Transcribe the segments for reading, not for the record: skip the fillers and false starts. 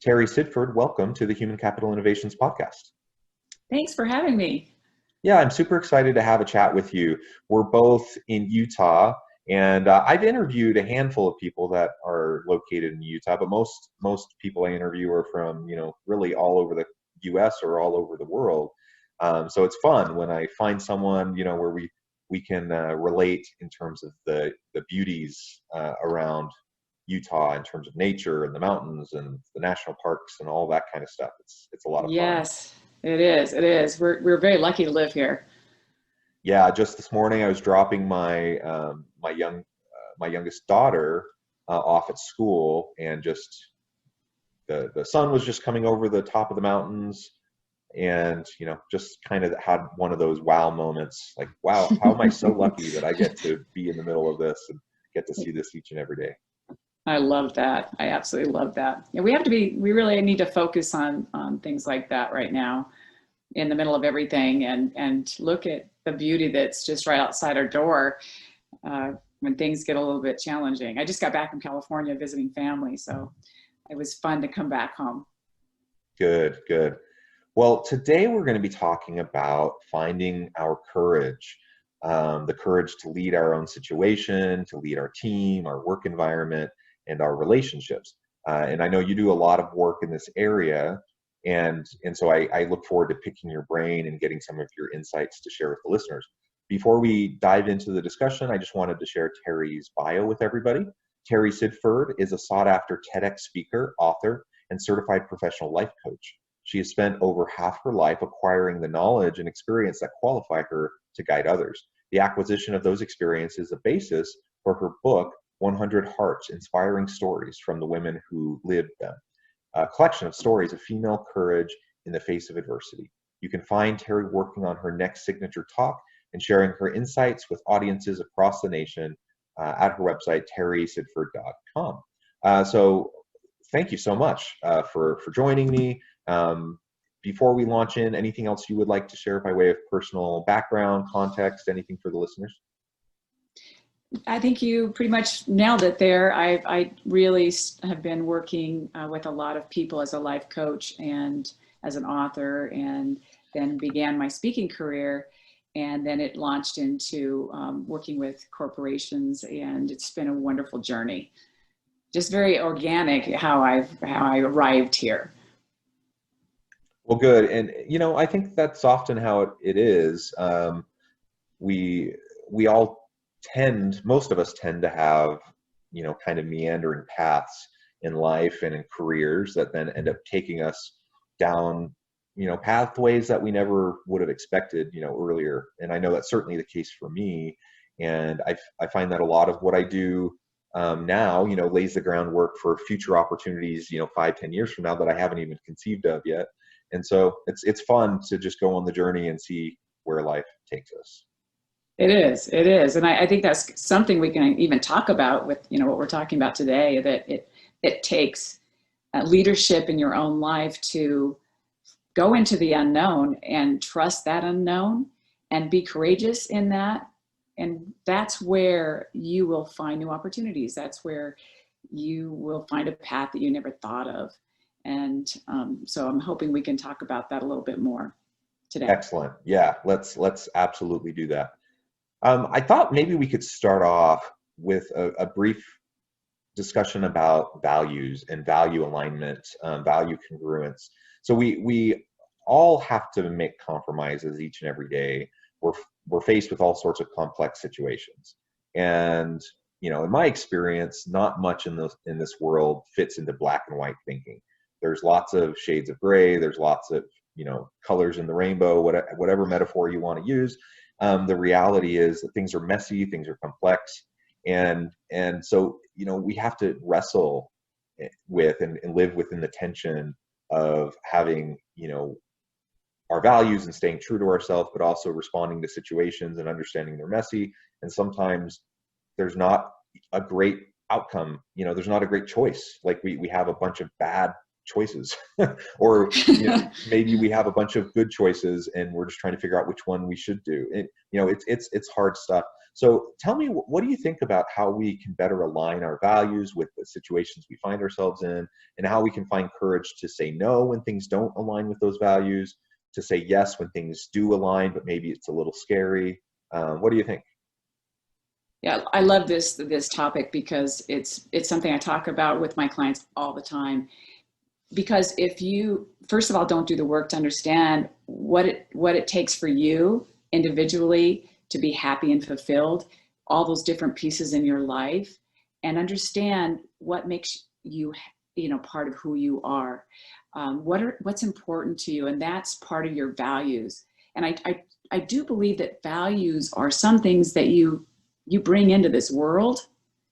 Terry Sidford, welcome to the Human Capital Innovations podcast. Thanks for having me. Yeah, I'm super excited to have a chat with you. We're both in Utah, and I've interviewed a handful of people that are located in Utah, but most people I interview are from, really all over the U.S. or all over the world. So it's fun when I find someone, where we can relate in terms of the beauties around Utah in terms of nature and the mountains and the national parks and all that kind of stuff. It's a lot of fun. Yes, it is. It is. We're very lucky to live here. Yeah, just this morning I was dropping my my youngest daughter off at school, and just the sun was just coming over the top of the mountains, and just kind of had one of those wow moments, like, wow, how am I so lucky that I get to be in the middle of this and get to see this each and every day. I love that. I absolutely love that. Yeah, we really need to focus on things like that right now in the middle of everything, and look at the beauty that's just right outside our door when things get a little bit challenging. I just got back from California visiting family, so it was fun to come back home. Good, good. Well, today we're going to be talking about finding our courage, the courage to lead our own situation, to lead our team, our work environment, and our relationships. And I know you do a lot of work in this area, and so I look forward to picking your brain and getting some of your insights to share with the listeners. Before we dive into the discussion, I just wanted to share Terry's bio with everybody. Terry Sidford is a sought-after TEDx speaker, author, and certified professional life coach. She has spent over half her life acquiring the knowledge and experience that qualify her to guide others. The acquisition of those experiences is the basis for her book, 100 Hearts, Inspiring Stories from the Women Who Lived Them, a collection of stories of female courage in the face of adversity. You can find Terry working on her next signature talk and sharing her insights with audiences across the nation at her website, terrysidford.com. So thank you so much for joining me. Before we launch in, anything else you would like to share by way of personal background, context, anything for the listeners? I think you pretty much nailed it there. I really have been working with a lot of people as a life coach and as an author, and then began my speaking career, and then it launched into working with corporations, and it's been a wonderful journey. Just very organic how I arrived here. Well, good. And, I think that's often how it is. We all most of us tend to have, kind of meandering paths in life and in careers that then end up taking us down, pathways that we never would have expected, earlier. And I know that's certainly the case for me. And I find that a lot of what I do now, lays the groundwork for future opportunities, 5-10 years from now that I haven't even conceived of yet. And so it's fun to just go on the journey and see where life takes us. It is. And I think that's something we can even talk about with, what we're talking about today, that it takes leadership in your own life to go into the unknown and trust that unknown and be courageous in that. And that's where you will find new opportunities. That's where you will find a path that you never thought of. And so I'm hoping we can talk about that a little bit more today. Excellent. Yeah, let's absolutely do that. I thought maybe we could start off with a brief discussion about values and value alignment, value congruence. So we all have to make compromises each and every day. We're faced with all sorts of complex situations, and in my experience, not much in this world fits into black and white thinking. There's lots of shades of gray. There's lots of colors in the rainbow. Whatever metaphor you want to use. The reality is that things are messy, things are complex, and so we have to wrestle with and live within the tension of having our values and staying true to ourselves, but also responding to situations and understanding they're messy. And sometimes there's not a great outcome. There's not a great choice. Like we have a bunch of bad choices or maybe we have a bunch of good choices and we're just trying to figure out which one we should do. And it's hard stuff. So tell me, what do you think about how we can better align our values with the situations we find ourselves in, and how we can find courage to say no when things don't align with those values, to say yes when things do align, but maybe it's a little scary? What do you think? Yeah, I love this topic because it's something I talk about with my clients all the time. Because if you, first of all, don't do the work to understand what it takes for you individually to be happy and fulfilled, all those different pieces in your life, and understand what makes you, part of who you are. What's important to you, and that's part of your values. And I do believe that values are some things that you bring into this world.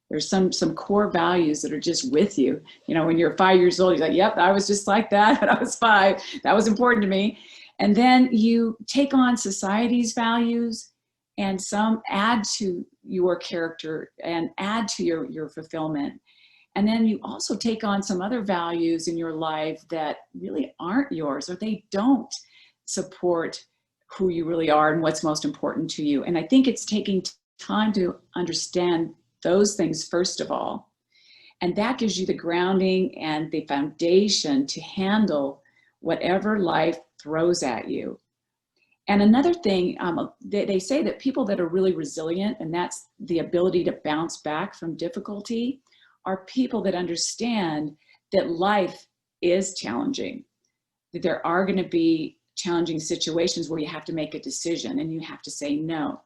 There's some core values that are just with you. When you're 5 years old, you're like, yep, I was just like that when I was 5. That was important to me. And then you take on society's values, and some add to your character and add to your fulfillment. And then you also take on some other values in your life that really aren't yours, or they don't support who you really are and what's most important to you. And I think it's taking time to understand those things first of all. And that gives you the grounding and the foundation to handle whatever life throws at you. And another thing, they say that people that are really resilient, and that's the ability to bounce back from difficulty, are people that understand that life is challenging, that there are going to be challenging situations where you have to make a decision and you have to say no.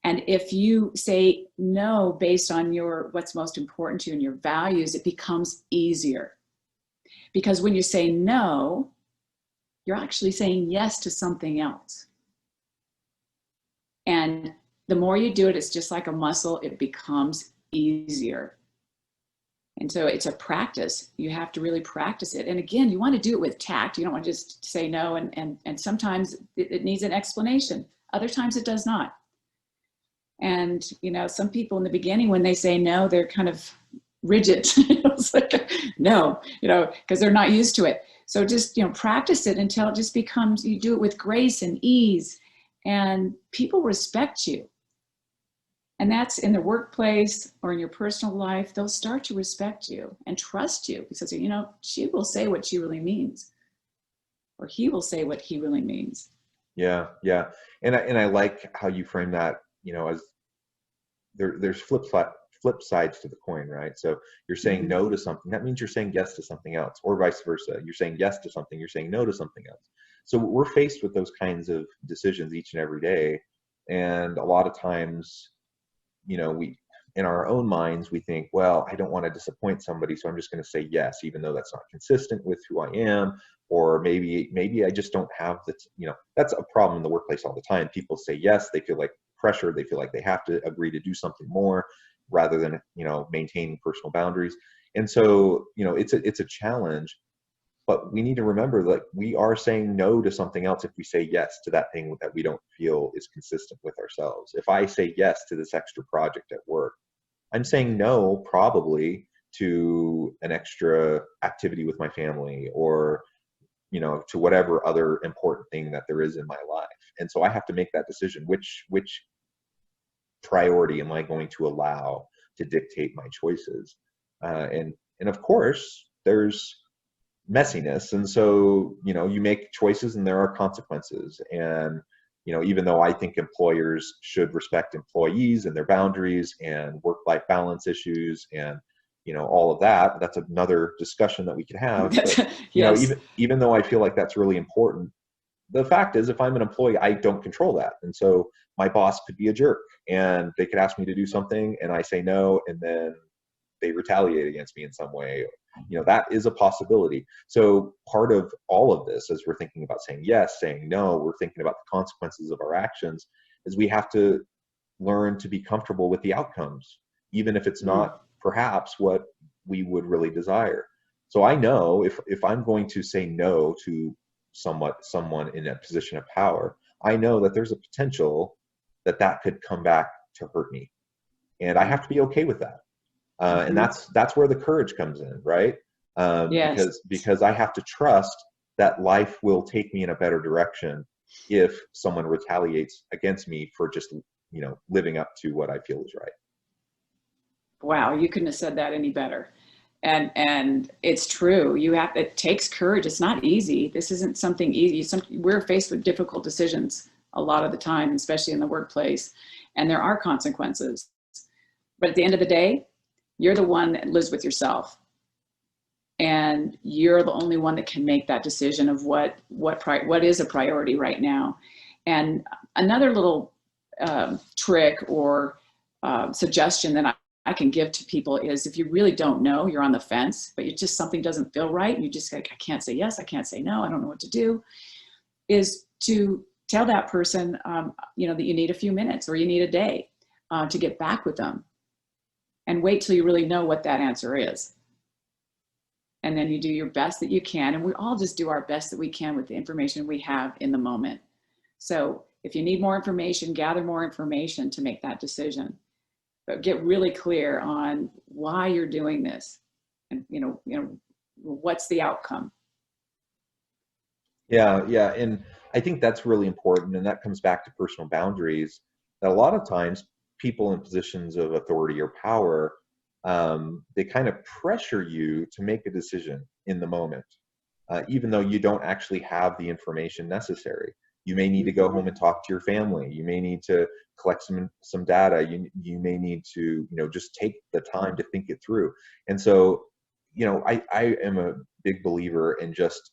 And if you say no based on what's most important to you and your values, it becomes easier. Because when you say no, you're actually saying yes to something else. And the more you do it, it's just like a muscle, it becomes easier. And so it's a practice. You have to really practice it. And again, you want to do it with tact. You don't want to just say no. And sometimes it needs an explanation. Other times it does not. And, some people in the beginning, when they say no, they're kind of rigid. It's like, no, because they're not used to it. So just, practice it until it just becomes, you do it with grace and ease, and people respect you. And that's in the workplace or in your personal life. They'll start to respect you and trust you because, she will say what she really means, or he will say what he really means. Yeah, yeah. And I like how you frame that, as there's flip sides to the coin, right? So you're saying no to something, that means you're saying yes to something else, or vice versa. You're saying yes to something, you're saying no to something else. So we're faced with those kinds of decisions each and every day. And a lot of times, we, in our own minds, we think, well, I don't want to disappoint somebody, so I'm just going to say yes, even though that's not consistent with who I am. Or maybe I just don't have that's a problem in the workplace all the time. People say yes, they feel like pressure, they feel like they have to agree to do something more rather than, maintaining personal boundaries. And so, it's a challenge, but we need to remember that we are saying no to something else if we say yes to that thing that we don't feel is consistent with ourselves. If I say yes to this extra project at work, I'm saying no probably to an extra activity with my family, or to whatever other important thing that there is in my life. And so I have to make that decision. Which priority am I going to allow to dictate my choices? And of course, there's messiness. And so, you make choices and there are consequences. And, even though I think employers should respect employees and their boundaries and work-life balance issues and, all of that, that's another discussion that we could have. But, Yes. even though I feel like that's really important, the fact is, if I'm an employee, I don't control that. And so my boss could be a jerk and they could ask me to do something and I say no, and then they retaliate against me in some way. That is a possibility. So part of all of this, as we're thinking about saying yes, saying no, we're thinking about the consequences of our actions, is we have to learn to be comfortable with the outcomes, even if it's not perhaps what we would really desire. So I know if I'm going to say no to someone in a position of power, I know that there's a potential that could come back to hurt me. And I have to be okay with that. And that's where the courage comes in, right? Yes. Because I have to trust that life will take me in a better direction if someone retaliates against me for just living up to what I feel is right. Wow, you couldn't have said that any better. And it's true. It takes courage. It's not easy. This isn't something easy. We're faced with difficult decisions a lot of the time, especially in the workplace, and there are consequences. But at the end of the day, you're the one that lives with yourself, and you're the only one that can make that decision of what is a priority right now. And another little trick or suggestion that I can give to people is, if you really don't know, you're on the fence, but something doesn't feel right, you just like, I can't say yes, I can't say no, I don't know what to do, is to tell that person, that you need a few minutes or you need a day to get back with them, and wait till you really know what that answer is. And then you do your best that you can. And we all just do our best that we can with the information we have in the moment. So if you need more information, gather more information to make that decision. But get really clear on why you're doing this, and what's the outcome. Yeah, and I think that's really important, and that comes back to personal boundaries. That a lot of times people in positions of authority or power, they kind of pressure you to make a decision in the moment, even though you don't actually have the information necessary. You may need to go home and talk to your family. You may need to collect some data. You may need to just take the time to think it through. And so I am a big believer in just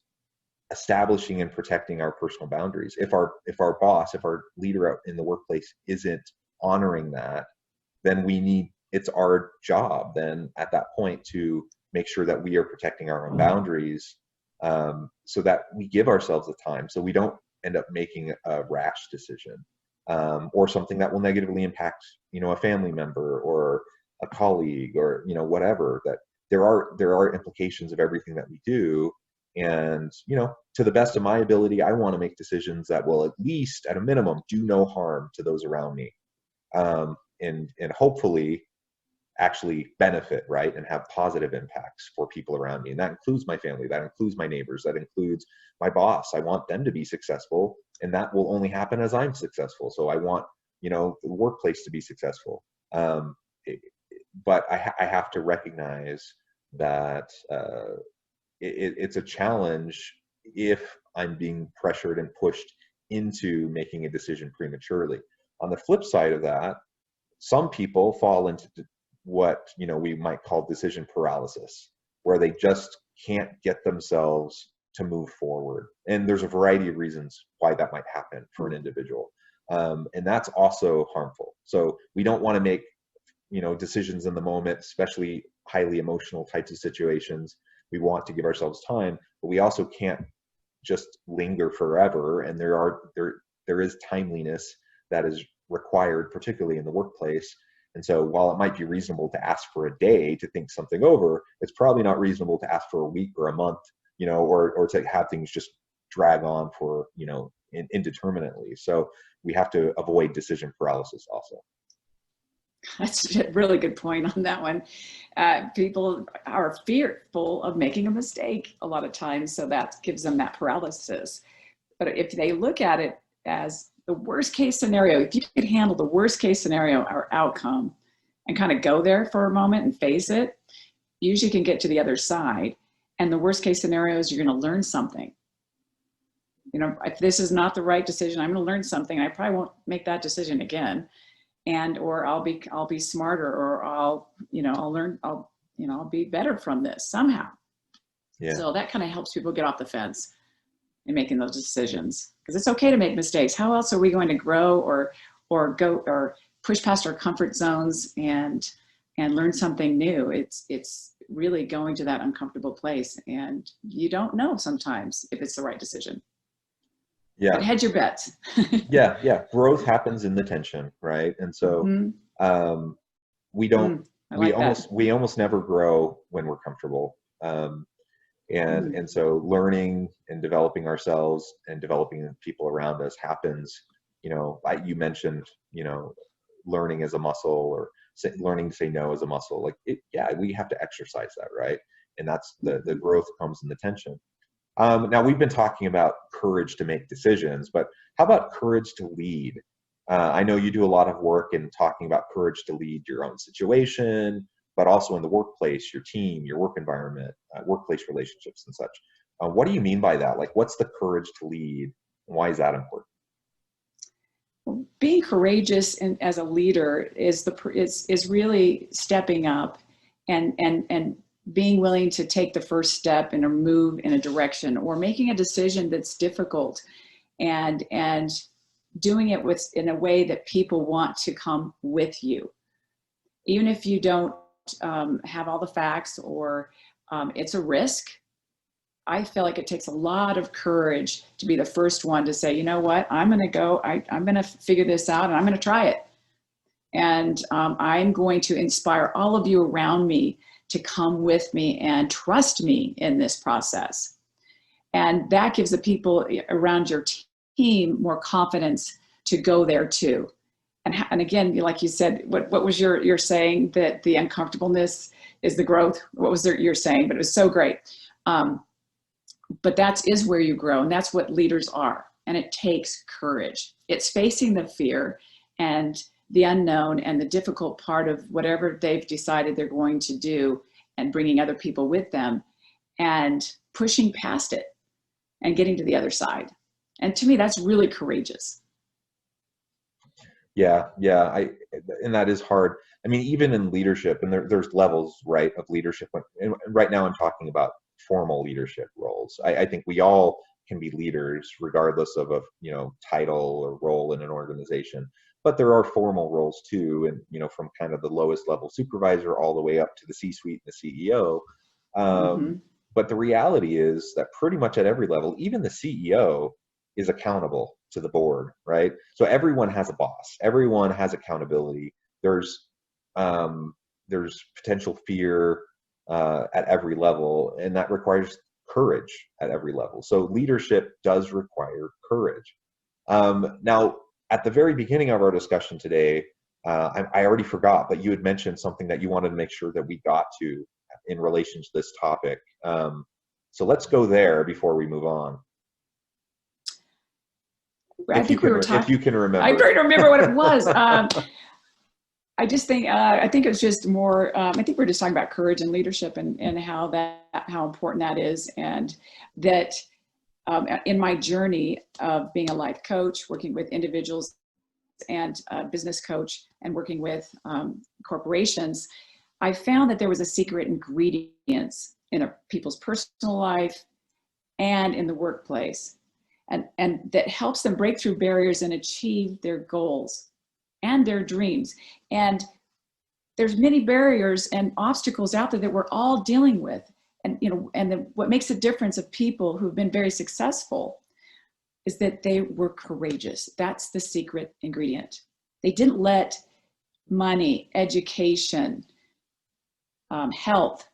establishing and protecting our personal boundaries. If our boss, if our leader out in the workplace isn't honoring that, then it's our job then at that point to make sure that we are protecting our own boundaries, so that we give ourselves the time, so we don't end up making a rash decision, or something that will negatively impact a family member or a colleague, or whatever. That there are implications of everything that we do. And to the best of my ability, I want to make decisions that will, at least at a minimum, do no harm to those around me, and hopefully actually benefit, right, and have positive impacts for people around me. And that includes my family, that includes my neighbors, that includes my boss. I want them to be successful, and that will only happen as I'm successful. So I want the workplace to be successful. But I have to recognize that it's a challenge if I'm being pressured and pushed into making a decision prematurely. On the flip side of that, some people fall into what we might call decision paralysis, where they just can't get themselves to move forward. And there's a variety of reasons why that might happen for an individual, and that's also harmful. So we don't want to make decisions in the moment, especially highly emotional types of situations. We want to give ourselves time, but we also can't just linger forever. And there is timeliness that is required, particularly in the workplace. And so while it might be reasonable to ask for a day to think something over, it's probably not reasonable to ask for a week or a month, or to have things just drag on for, indeterminately. So we have to avoid decision paralysis also. That's a really good point on that one. People are fearful of making a mistake a lot of times, so that gives them that paralysis. But if they look at it as the worst case scenario, if you could handle the worst case scenario or outcome and kind of go there for a moment and face it, you usually can get to the other side. And the worst case scenario is you're going to learn something. If this is not the right decision, I'm going to learn something. I probably won't make that decision again. Or I'll be smarter, or I'll learn, I'll be better from this somehow. Yeah. So that kind of helps people get off the fence in making those decisions, because it's okay to make mistakes. How else are we going to grow or go or push past our comfort zones and learn something new? It's really going to that uncomfortable place, and you don't know sometimes if it's the right decision. Yeah. But hedge your bets. Yeah. Growth happens in the tension, right? And so we almost never grow when we're comfortable. And so learning and developing ourselves and developing the people around us happens, like you mentioned, learning as a muscle, or learning to say no as a muscle. We have to exercise that, right? And that's the growth comes in the tension. Now we've been talking about courage to make decisions, but how about courage to lead? I know you do a lot of work in talking about courage to lead your own situation, but also in the workplace, your team, your work environment, workplace relationships and such. What do you mean by that? Like, what's the courage to lead? And why is that important? Being courageous as a leader is really stepping up and being willing to take the first step and a move in a direction, or making a decision that's difficult, and doing it in a way that people want to come with you, even if you don't have all the facts, or it's a risk. I feel like it takes a lot of courage to be the first one to say, you know what, I'm going to go, I'm going to figure this out and I'm going to try it. And I'm going to inspire all of you around me to come with me and trust me in this process. And that gives the people around your team more confidence to go there too. And again, like you said, what was your saying, that the uncomfortableness is the growth? What was your saying? But it was so great. But that is where you grow, and that's what leaders are. And it takes courage. It's facing the fear and the unknown and the difficult part of whatever they've decided they're going to do, and bringing other people with them and pushing past it and getting to the other side. And to me, that's really courageous. Yeah, yeah, and that is hard. I mean, even in leadership, and there's levels, right, of leadership. And right now, I'm talking about formal leadership roles. I think we all can be leaders, regardless of a title or role in an organization. But there are formal roles too, and from kind of the lowest level supervisor all the way up to the C-suite and the CEO. Mm-hmm. But the reality is that pretty much at every level, even the CEO is accountable to the board, right? So everyone has a boss. Everyone has accountability. There's potential fear at every level, and that requires courage at every level. So leadership does require courage. Now, at the very beginning of our discussion today, I already forgot, but you had mentioned something that you wanted to make sure that we got to in relation to this topic. So let's go there before we move on. I think we were talking. If you can remember. I'm trying to remember what it was. I just think I think it's just more. I think we're just talking about courage and leadership, and how important that is, and that in my journey of being a life coach, working with individuals, and a business coach, and working with corporations, I found that there was a secret ingredients in people's personal life and in the workplace, and that helps them break through barriers and achieve their goals and their dreams. And there's many barriers and obstacles out there that we're all dealing with. And what makes the difference of people who've been very successful is that they were courageous. That's the secret ingredient. They didn't let money, education, health,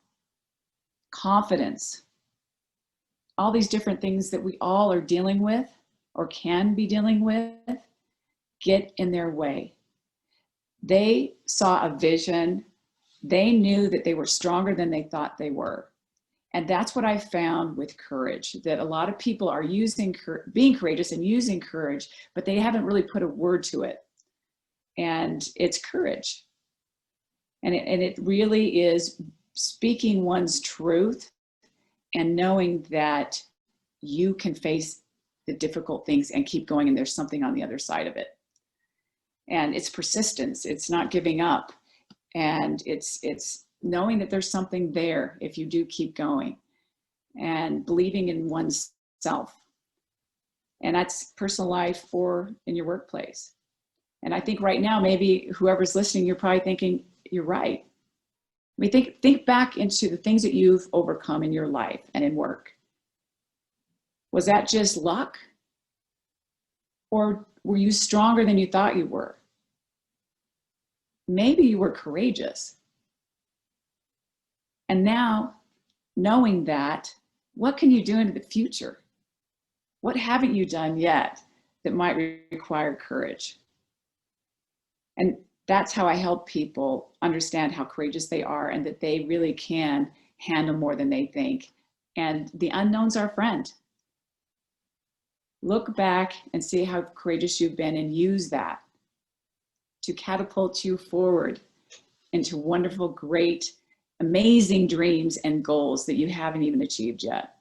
confidence, all these different things that we all are dealing with or can be dealing with, get in their way. They saw a vision. They knew that they were stronger than they thought they were. And that's what I found with courage, that a lot of people are being courageous and using courage, but they haven't really put a word to it. And it's courage. And it really is speaking one's truth and knowing that you can face the difficult things and keep going, and there's something on the other side of it. And it's persistence. It's not giving up. And it's knowing that there's something there if you do keep going, and believing in oneself. And that's personal life or in your workplace. And I think right now, maybe whoever's listening, you're probably thinking, you're right. I mean, think back into the things that you've overcome in your life and in work. Was that just luck? Or were you stronger than you thought you were? Maybe you were courageous. And now, knowing that, what can you do into the future? What haven't you done yet that might require courage? And that's how I help people understand how courageous they are, and that they really can handle more than they think. And the unknown's our friend. Look back and see how courageous you've been, and use that to catapult you forward into wonderful, great, amazing dreams and goals that you haven't even achieved yet?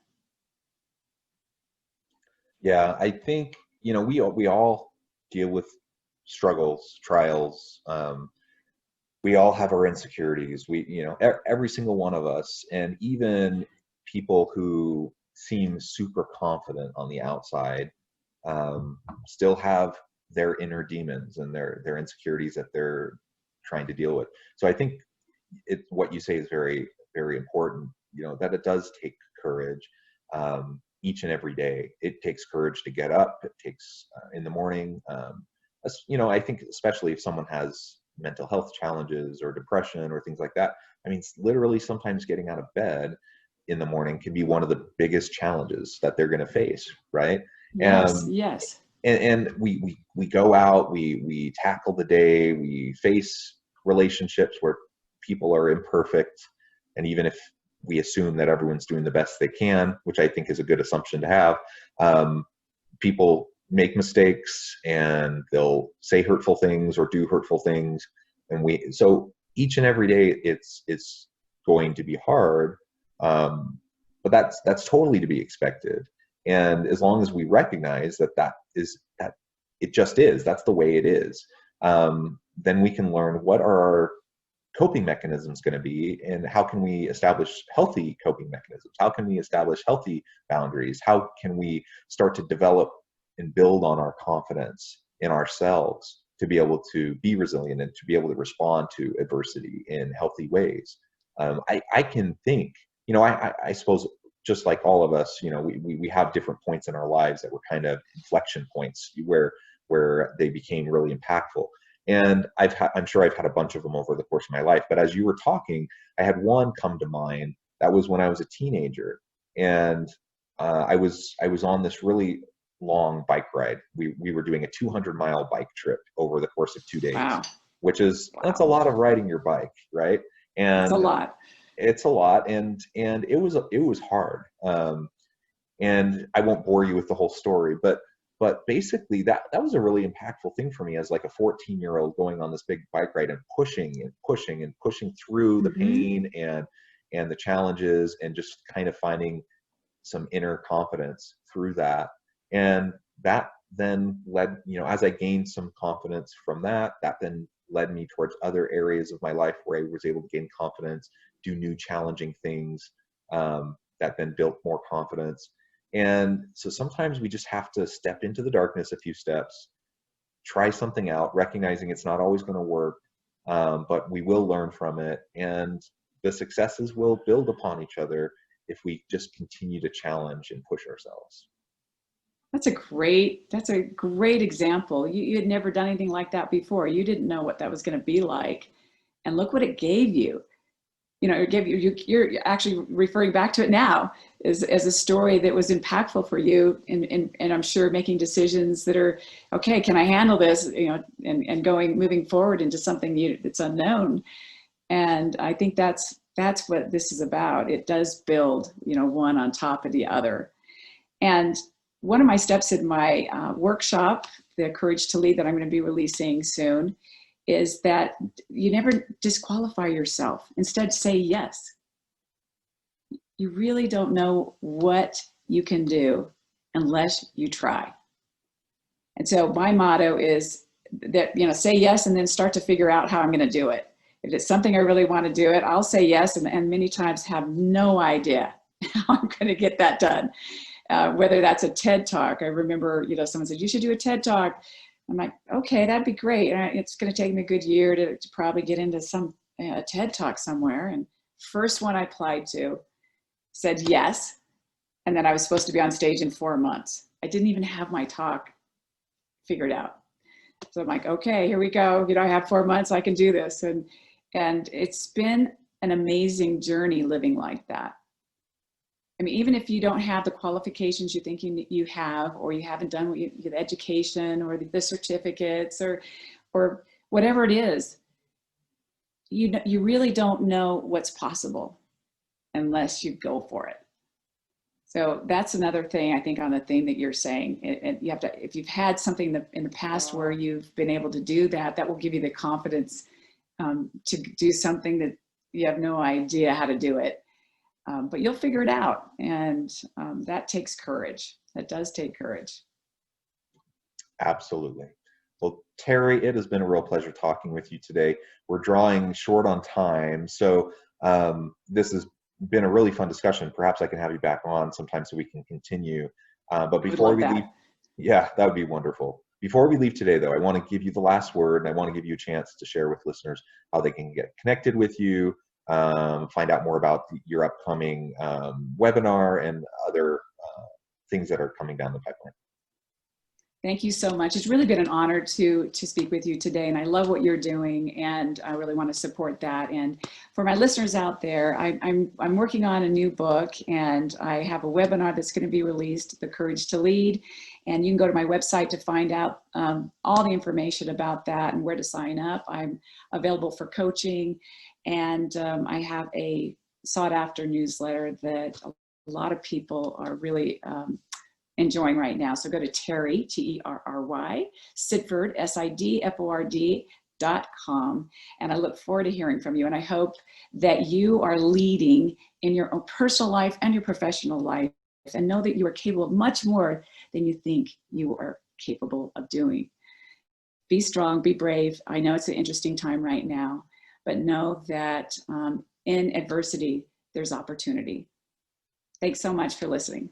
Yeah, I think, we all deal with struggles, trials. We all have our insecurities. Every single one of us, and even people who seem super confident on the outside, still have their inner demons and their insecurities that they're trying to deal with. So I think what you say is very, very important, that it does take courage, each and every day. It takes courage to get up. It takes in the morning. I think especially if someone has mental health challenges or depression or things like that. I mean, literally sometimes getting out of bed in the morning can be one of the biggest challenges that they're going to face, right? Yes, yes. And we go out, we tackle the day, we face relationships where people are imperfect, and even if we assume that everyone's doing the best they can, which I think is a good assumption to have, people make mistakes and they'll say hurtful things or do hurtful things, and so each and every day it's going to be hard, but that's totally to be expected. And as long as we recognize that it just is, that's the way it is, then we can learn what are our coping mechanisms going to be, and how can we establish healthy coping mechanisms? How can we establish healthy boundaries? How can we start to develop and build on our confidence in ourselves to be able to be resilient and to be able to respond to adversity in healthy ways? I can think, I suppose just like all of us, we have different points in our lives that were kind of inflection points where they became really impactful. And I'm sure I've had a bunch of them over the course of my life. But as you were talking, I had one come to mind. That was when I was a teenager, and I was on this really long bike ride. We were doing a 200-mile bike trip over the course of 2 days, Wow. That's a lot of riding your bike, right? It's a And lot. it's a lot, and it was hard. And I won't bore you with the whole story, but basically that was a really impactful thing for me as like a 14-year-old going on this big bike ride and pushing and pushing and pushing through the pain and the challenges, and just kind of finding some inner confidence through that. And that then led, as I gained some confidence from that then led me towards other areas of my life where I was able to gain confidence, do new challenging things, that then built more confidence. And so sometimes we just have to step into the darkness a few steps, try something out, recognizing it's not always going to work, but we will learn from it, and the successes will build upon each other if we just continue to challenge and push ourselves. That's a great example. You had never done anything like that before. You didn't know what that was going to be like. And look what it gave you. It gave you, you're actually referring back to it now as a story that was impactful for you. And I'm sure making decisions that are, okay, can I handle this? And moving forward into something that's unknown. And I think that's what this is about. It does build, one on top of the other. And one of my steps in my workshop, the Courage to Lead, that I'm going to be releasing soon, is that you never disqualify yourself. Instead, say yes. You really don't know what you can do unless you try. And so my motto is that, say yes and then start to figure out how I'm going to do it. If it's something I really want to do it, I'll say yes, and many times have no idea how I'm going to get that done. Whether that's a TED Talk. I remember, someone said, you should do a TED Talk. I'm like, okay, that'd be great. It's going to take me a good year to probably get into a TED Talk somewhere. And first one I applied to said yes. And then I was supposed to be on stage in 4 months. I didn't even have my talk figured out. So I'm like, okay, here we go. I have 4 months, I can do this. And it's been an amazing journey living like that. I mean, even if you don't have the qualifications you think you have, or you haven't done the education or the certificates or whatever it is, you really don't know what's possible unless you go for it. So that's another thing, I think, on the thing that you're saying. You have to, if you've had something in the past where you've been able to do that, that will give you the confidence to do something that you have no idea how to do it. But you'll figure it out. And that takes courage. That does take courage. Absolutely. Well, Terry, it has been a real pleasure talking with you today. We're drawing short on time, so this has been a really fun discussion. Perhaps I can have you back on sometime so we can continue. But I would before love we leave, that. yeah, that would be wonderful. Before we leave today, though, I want to give you the last word, and I want to give you a chance to share with listeners how they can get connected with you, find out more about your upcoming webinar and other things that are coming down the pipeline. Thank you so much. It's really been an honor to speak with you today, and I love what you're doing, and I really want to support that. And for my listeners out there, I'm working on a new book, and I have a webinar that's going to be released, The Courage to Lead, and you can go to my website to find out all the information about that and where to sign up. I'm available for coaching, and I have a sought-after newsletter that a lot of people are really enjoying right now. So go to Terry, Terry, Sidford, SIDFORD.com. And I look forward to hearing from you. And I hope that you are leading in your own personal life and your professional life, and know that you are capable of much more than you think you are capable of doing. Be strong, be brave. I know it's an interesting time right now, but know that in adversity, there's opportunity. Thanks so much for listening.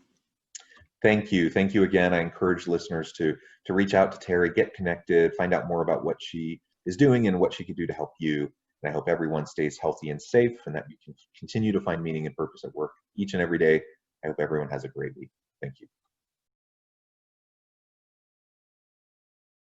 Thank you. Thank you again. I encourage listeners to reach out to Terry, get connected, find out more about what she is doing and what she can do to help you. And I hope everyone stays healthy and safe, and that you can continue to find meaning and purpose at work each and every day. I hope everyone has a great week. Thank you.